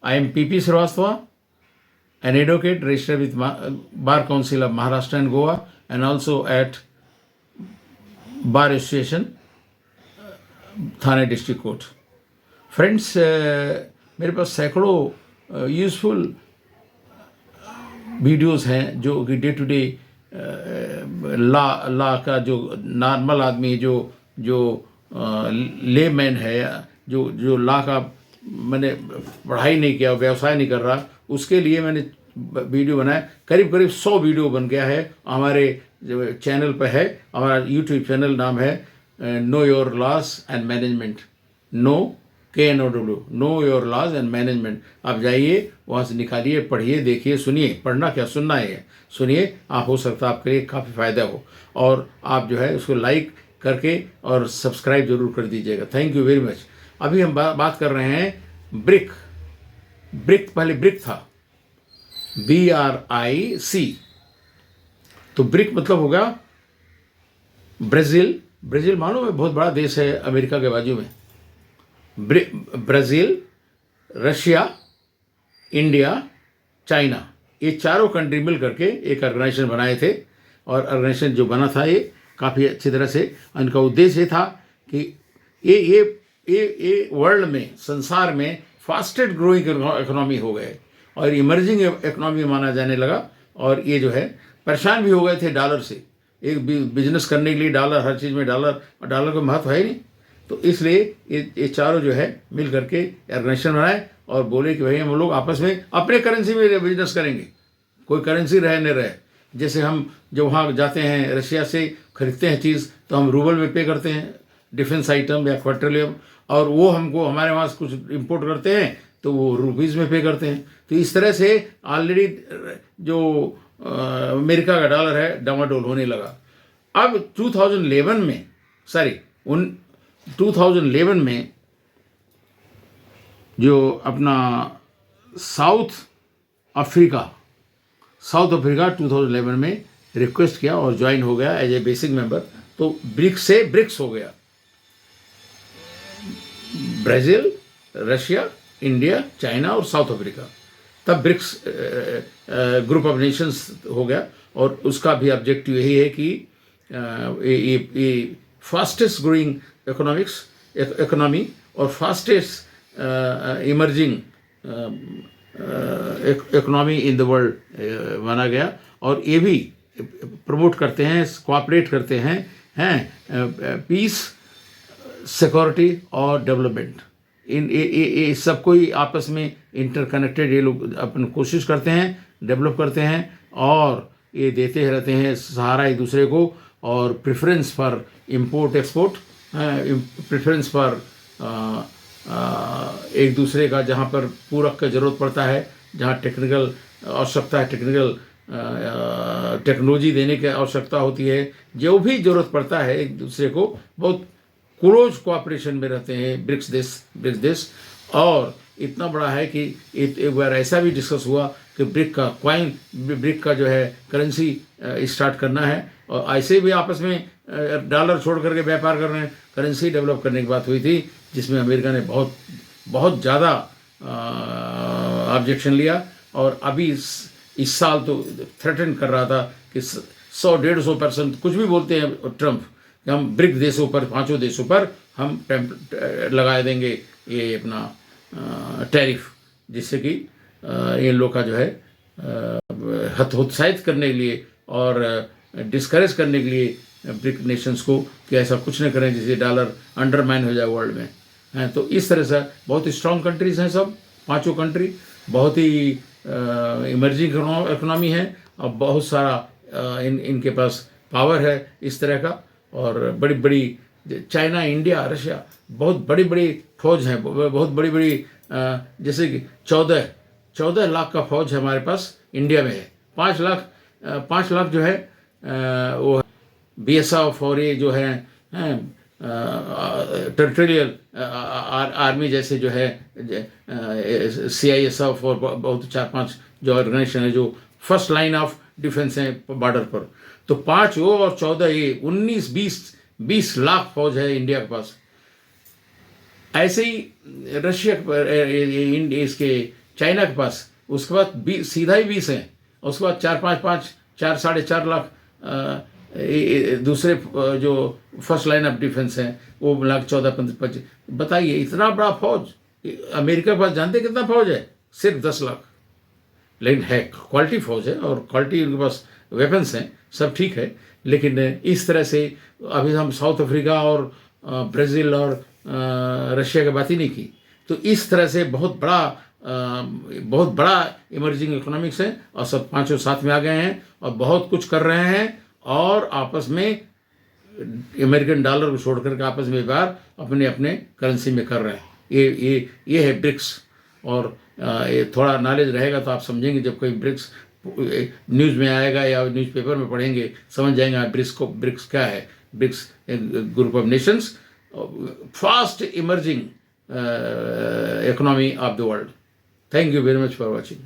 I am PP Srivastava, an advocate registered with Bar Council of Maharashtra and Goa, and also at Bar Association, Thane District Court. Friends, मेरे पास सैकड़ों useful videos हैं जो कि day to day ला का जो normal आदमी जो जो लेमैन है, जो ला का मैंने पढ़ाई नहीं किया, व्यवसाय नहीं कर रहा, उसके लिए मैंने वीडियो बनाया. करीब करीब 100 वीडियो बन गया है. हमारे चैनल पर है. हमारा यूट्यूब चैनल नाम है know your laws and management. Know your laws and management. आप जाइए, वहाँ से निकालिए, पढ़िए, देखिए, सुनिए. पढ़ना क्या, सुनना है. सुनिए, आप हो सकता है आपके लिए काफ़ी फ़ायदा हो. और आप जो है उसको लाइक करके और सब्सक्राइब जरूर कर दीजिएगा. Thank you very much. अभी हम बात कर रहे हैं ब्रिक. पहले ब्रिक था, BRIC. तो ब्रिक मतलब होगा ब्राज़ील मालूम है, बहुत बड़ा देश है अमेरिका के बाजू में. ब्राज़ील, रशिया, इंडिया, चाइना, ये चारों कंट्री मिल करके एक ऑर्गेनाइजेशन बनाए थे. और ऑर्गेनाइजेशन जो बना था ये काफ़ी अच्छी तरह से, उनका उद्देश्य था कि ये वर्ल्ड में, संसार में फास्टेस्ट ग्रोइंग इकोनॉमी हो गए और इमर्जिंग इकोनॉमी माना जाने लगा. और ये जो है परेशान भी हो गए थे डॉलर से. एक बिजनेस करने के लिए डॉलर, हर चीज़ में डॉलर का महत्व है ही नहीं. तो इसलिए ये चारों जो है मिल करके ऑर्गेनाइजेशन बनाए और बोले कि भाई हम लोग आपस में अपने करेंसी में बिजनेस करेंगे, कोई करेंसी रहे न रहे. जैसे हम जब वहाँ जाते हैं, रशिया से खरीदते हैं चीज़, तो हम रूबल में पे करते हैं, डिफेंस आइटम या पेट्रोलियम, और वो हमको हमारे वहाँ से कुछ इंपोर्ट करते हैं तो वो रुपीज़ में पे करते हैं. तो इस तरह से ऑलरेडी जो अमेरिका का डॉलर है डामाडोल होने लगा. अब 2011 में जो अपना साउथ अफ्रीका 2011 में रिक्वेस्ट किया और ज्वाइन हो गया एज ए बेसिक मेंबर. तो ब्रिक्स से ब्रिक्स हो गया. ब्राज़ील, रशिया, इंडिया, चाइना और साउथ अफ्रीका. तब ब्रिक्स ग्रुप ऑफ नेशंस हो गया. और उसका भी ऑब्जेक्टिव यही है कि ये फास्टेस्ट ग्रोइंग इकोनॉमी और fastest emerging economy in the world माना गया. और ये भी प्रमोट करते हैं, कोऑपरेट करते हैं पीस, सिक्योरिटी और डेवलपमेंट. ये सब कोई आपस में इंटरकनेक्टेड ये लोग अपन कोशिश करते हैं, डेवलप करते हैं और ये देते रहते हैं सहारा एक दूसरे को. और preference for import export, preference for एक दूसरे का जहाँ पर पूरक का ज़रूरत पड़ता है, जहाँ टेक्निकल आवश्यकता है, टेक्नोलॉजी देने की आवश्यकता होती है, जो भी ज़रूरत पड़ता है एक दूसरे को, बहुत क्लोज कोऑपरेशन में रहते हैं ब्रिक्स देश. और इतना बड़ा है कि एक बार ऐसा भी डिस्कस हुआ कि ब्रिक का जो है करेंसी स्टार्ट करना है. और ऐसे भी आपस में डॉलर छोड़ करके व्यापार कर रहे हैं. करेंसी डेवलप करने की बात हुई थी, जिसमें अमेरिका ने बहुत ज़्यादा ऑब्जेक्शन लिया. और अभी इस साल तो थ्रेटन कर रहा था कि 100-150% कुछ भी बोलते हैं ट्रंप, कि हम ब्रिक देशों पर, 5 देशों पर हम लगा देंगे ये अपना टैरिफ, जिससे कि इन लोग का जो है हतोत्साहित करने के लिए और डिस्करेज करने के लिए ब्रिक नेशंस को कि ऐसा कुछ न करें जिससे डॉलर अंडरमाइन हो जाए वर्ल्ड में. हैं तो इस तरह से बहुत ही स्ट्रॉन्ग कंट्रीज़ हैं सब 5 कंट्री. बहुत ही इमर्जिंग इकोनॉमी है और बहुत सारा इनके पास पावर है इस तरह का. और बड़ी बड़ी चाइना, इंडिया, रशिया, बहुत बड़ी बड़ी फौज हैं, बहुत बड़ी बड़ी जैसे कि 14 लाख का फौज है हमारे पास इंडिया में है. 5 लाख जो है वो BSF और ये जो है टेरिटोरियल आर्मी जैसे जो है CISF और बहुत 4-5 जो ऑर्गेनाइजेशन है जो फर्स्ट लाइन ऑफ डिफेंस है बॉर्डर पर. तो 5 वो और 14 ये 19-20 लाख फौज है इंडिया के पास. ऐसे ही रशिया इसके चाइना के पास, उसके बाद सीधा ही 20 हैं, उसके बाद 4 साढ़े 4 लाख दूसरे जो फर्स्ट लाइन ऑफ डिफेंस हैं वो मिला 14-15-25। बताइए इतना बड़ा फौज अमेरिका के पास, जानते कितना फौज है? सिर्फ 10 लाख। लेकिन है क्वालिटी फौज है और क्वालिटी उनके पास वेपन्स हैं, सब ठीक है। लेकिन इस तरह से अभी हम साउथ अफ्रीका और ब्राज़ील और रशिया की बात ही नहीं की। तो इस तरह से बहुत बड़ा इमर्जिंग इकोनॉमिक्स है और सब पांचों साथ में आ गए हैं और बहुत कुछ कर रहे हैं और आपस में अमेरिकन डॉलर को छोड़ करके आपस में व्यापार अपने अपने करेंसी में कर रहे हैं। ये है ब्रिक्स। और ये थोड़ा नॉलेज रहेगा तो आप समझेंगे, जब कोई ब्रिक्स न्यूज़ में आएगा या न्यूज़पेपर में पढ़ेंगे समझ जाएंगे ब्रिक्स क्या है। BRICS group of nations, fast emerging economy of the world. Thank you very much for watching.